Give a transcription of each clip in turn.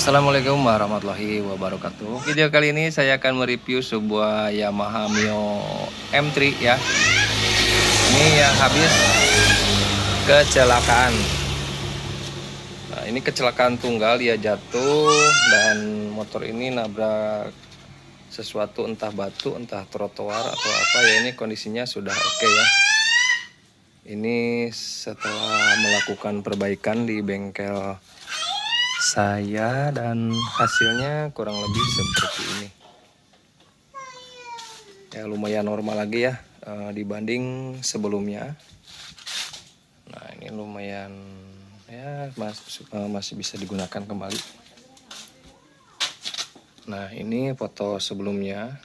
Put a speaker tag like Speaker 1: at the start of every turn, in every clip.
Speaker 1: Assalamualaikum warahmatullahi wabarakatuh. Video kali ini saya akan mereview sebuah Yamaha Mio M3 ya. Ini yang habis kecelakaan. Nah, ini kecelakaan tunggal, dia jatuh dan motor ini nabrak sesuatu, entah batu, entah trotoar atau apa ya. Ini kondisinya sudah oke ya. Ini setelah melakukan perbaikan di bengkel saya dan hasilnya kurang lebih seperti ini ya, lumayan normal lagi ya dibanding sebelumnya. Nah ini lumayan ya, masih bisa digunakan kembali. Nah ini foto sebelumnya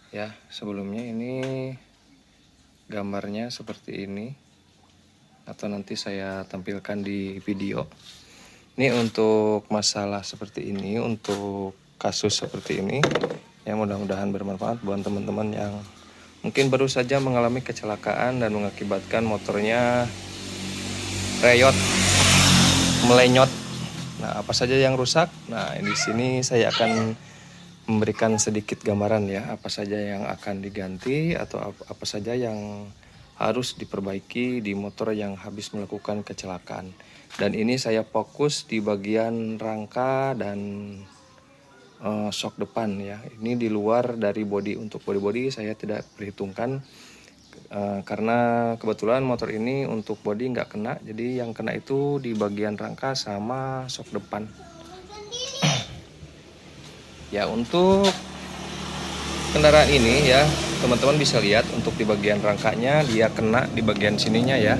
Speaker 1: ya, sebelumnya ini gambarnya seperti ini, atau nanti saya tampilkan di video. Ini untuk masalah seperti ini, untuk kasus seperti ini ya, mudah-mudahan bermanfaat buat teman-teman yang mungkin baru saja mengalami kecelakaan dan mengakibatkan motornya reyot, melenyot. Nah, apa saja yang rusak? Nah, di sini saya akan memberikan sedikit gambaran ya, apa saja yang akan diganti atau apa saja yang harus diperbaiki di motor yang habis melakukan kecelakaan. Dan ini saya fokus di bagian rangka dan shock depan ya. Ini di luar dari bodi. Untuk bodi saya tidak perhitungkan karena kebetulan motor ini untuk bodi nggak kena. Jadi yang kena itu di bagian rangka sama shock depan. Ya, untuk kendaraan ini ya, teman-teman bisa lihat untuk di bagian rangkanya dia kena di bagian sininya ya.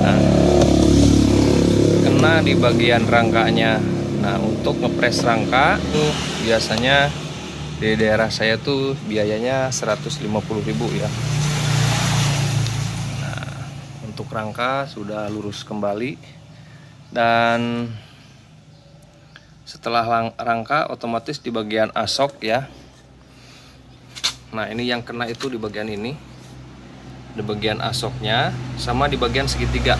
Speaker 1: Nah, kena di bagian rangkanya. Nah, untuk ngepres rangka tuh biasanya di daerah saya tuh biayanya 150.000 ya. Nah, untuk rangka sudah lurus kembali dan setelah rangka otomatis di bagian asok ya. Nah ini yang kena itu di bagian ini, di bagian asoknya sama di bagian segitiga.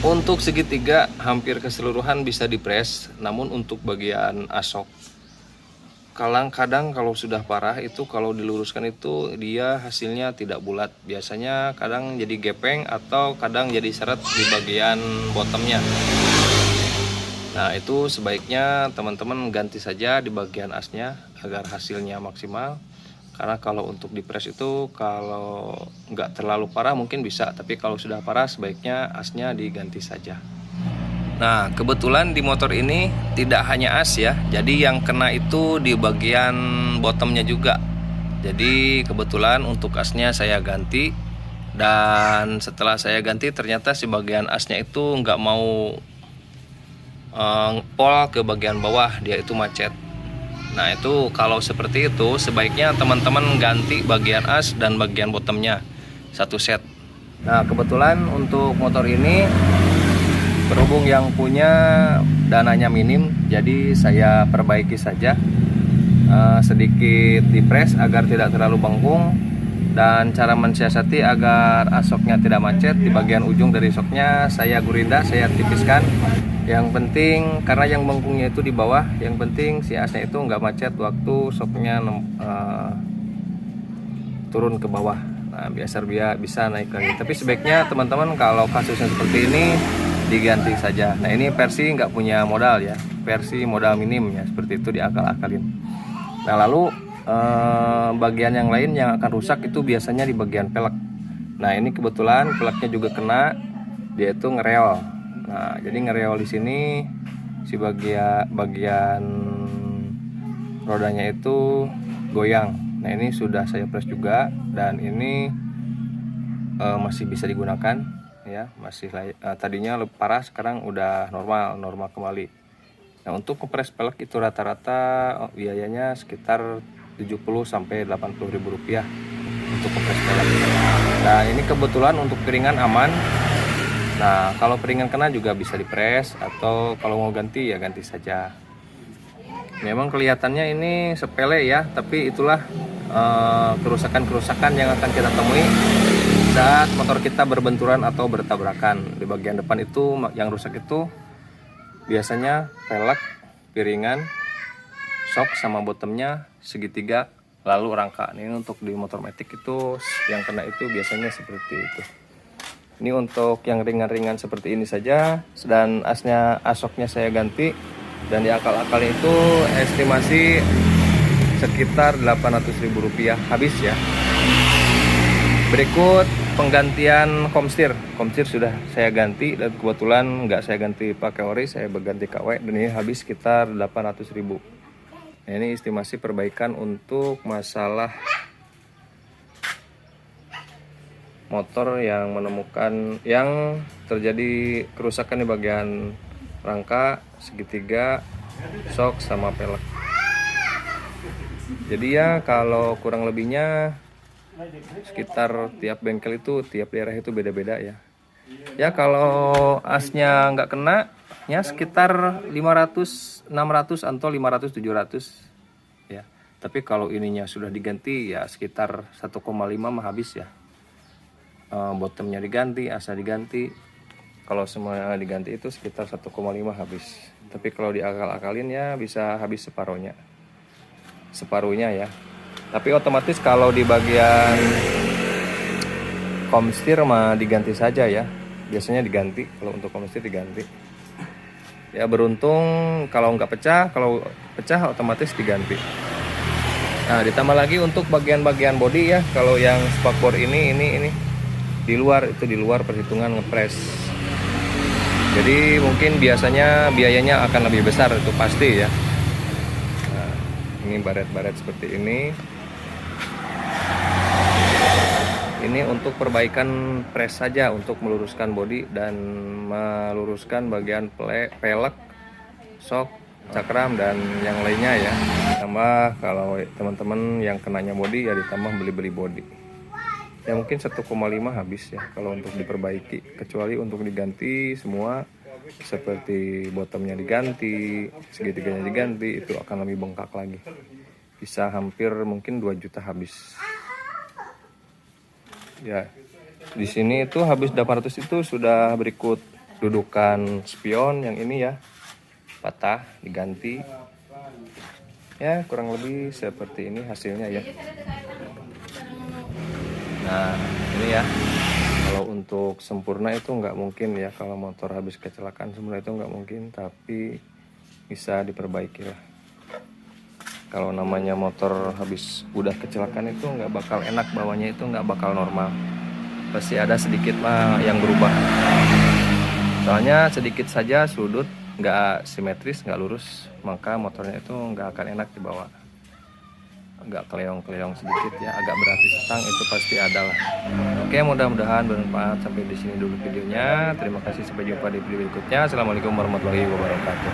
Speaker 1: Untuk segitiga hampir keseluruhan bisa dipres, namun untuk bagian asok kadang kalau sudah parah itu, kalau diluruskan itu dia hasilnya tidak bulat. Biasanya kadang jadi gepeng atau kadang jadi seret di bagian bottomnya. Nah itu sebaiknya teman-teman ganti saja di bagian asnya agar hasilnya maksimal. Karena kalau untuk dipres itu kalau nggak terlalu parah mungkin bisa, tapi kalau sudah parah sebaiknya asnya diganti saja. Nah kebetulan di motor ini tidak hanya as ya, jadi yang kena itu di bagian bottomnya juga. Jadi kebetulan untuk asnya saya ganti, dan setelah saya ganti ternyata si bagian asnya itu nggak mau pol ke bagian bawah, dia itu macet. Nah itu kalau seperti itu sebaiknya teman-teman ganti bagian as dan bagian bottomnya satu set. Nah kebetulan untuk motor ini berhubung yang punya dananya minim, jadi saya perbaiki saja sedikit dipres agar tidak terlalu bengkung. Dan cara mensiasati agar asoknya tidak macet, di bagian ujung dari soknya saya gurinda, saya tipiskan. Yang penting karena yang bengkungnya itu di bawah, yang penting si asnya itu nggak macet waktu soknya turun ke bawah. Nah biar bisa naik lagi. Tapi sebaiknya teman-teman kalau kasusnya seperti ini diganti saja. Nah ini versi nggak punya modal ya, versi modal minim ya, seperti itu diakal-akalin. Nah lalu bagian yang lain yang akan rusak itu biasanya di bagian pelek. Nah ini kebetulan peleknya juga kena, dia itu ngereol. Nah jadi ngereol di sini si bagian rodanya itu goyang. Nah ini sudah saya press juga dan ini masih bisa digunakan ya, masih tadinya parah, sekarang udah normal kembali. Nah untuk ngepres pelek itu rata-rata biayanya sekitar 70-80.000 rupiah untuk ngepres pelek. Nah ini kebetulan untuk piringan aman. Nah kalau piringan kena juga bisa dipres, atau kalau mau ganti ya ganti saja. Memang kelihatannya ini sepele ya, tapi itulah kerusakan-kerusakan yang akan kita temui saat motor kita berbenturan atau bertabrakan. Di bagian depan itu yang rusak itu biasanya velg, piringan, shock sama bottomnya, segitiga, lalu rangka. Ini untuk di motor matic itu yang kena itu biasanya seperti itu. Ini untuk yang ringan-ringan seperti ini saja, dan asoknya saya ganti, dan di akal-akal itu estimasi sekitar Rp800.000 habis ya. Berikut penggantian komstir. Komstir sudah saya ganti, dan kebetulan nggak saya ganti pakai ori, saya berganti KW, dan ini habis sekitar 800.000. Nah, ini estimasi perbaikan untuk masalah motor yang menemukan yang terjadi kerusakan di bagian rangka, segitiga, shock sama pelek. Jadi ya kalau kurang lebihnya sekitar tiap bengkel itu, tiap daerah itu beda-beda ya. Ya kalau asnya nggak kena ya sekitar 500, 600 atau 500, 700 ya. Tapi kalau ininya sudah diganti ya sekitar 1,5 mah habis ya. Bottomnya diganti, asa diganti. Kalau semuanya diganti itu sekitar 1,5 habis. Tapi kalau diakal-akalin ya bisa habis separuhnya ya. Tapi otomatis kalau di bagian komstir mah diganti saja ya. Biasanya diganti, kalau untuk komstir diganti. Ya beruntung kalau nggak pecah, kalau pecah otomatis diganti. Nah ditambah lagi untuk bagian-bagian bodi ya. Kalau yang spakbor ini di luar perhitungan ngepres. Jadi mungkin biasanya biayanya akan lebih besar, itu pasti ya. Nah, ini baret-baret seperti ini. Ini untuk perbaikan pres saja, untuk meluruskan bodi dan meluruskan bagian pelek, shock, cakram dan yang lainnya ya. Tambah kalau teman-teman yang kenanya bodi ya ditambah beli-beli bodi. Ya mungkin 1,5 habis ya kalau untuk diperbaiki, kecuali untuk diganti semua seperti bottomnya diganti, segitiganya diganti, itu akan lebih bengkak lagi, bisa hampir mungkin 2 juta habis ya. Di sini itu habis 800 itu sudah berikut dudukan spion yang ini ya, patah diganti ya, kurang lebih seperti ini hasilnya ya. Nah ini ya, kalau untuk sempurna itu nggak mungkin ya, kalau motor habis kecelakaan sempurna itu nggak mungkin, tapi bisa diperbaiki lah. Kalau namanya motor habis udah kecelakaan itu nggak bakal enak bawanya, itu nggak bakal normal, pasti ada sedikit lah yang berubah. Soalnya sedikit saja sudut nggak simetris, nggak lurus, maka motornya itu nggak akan enak dibawa. Agak keleong-keleong sedikit ya, agak berat di stang, itu pasti ada lah. Oke, mudah-mudahan bermanfaat. Sampai di sini dulu videonya. Terima kasih, sampai jumpa di video berikutnya. Assalamualaikum warahmatullahi wabarakatuh.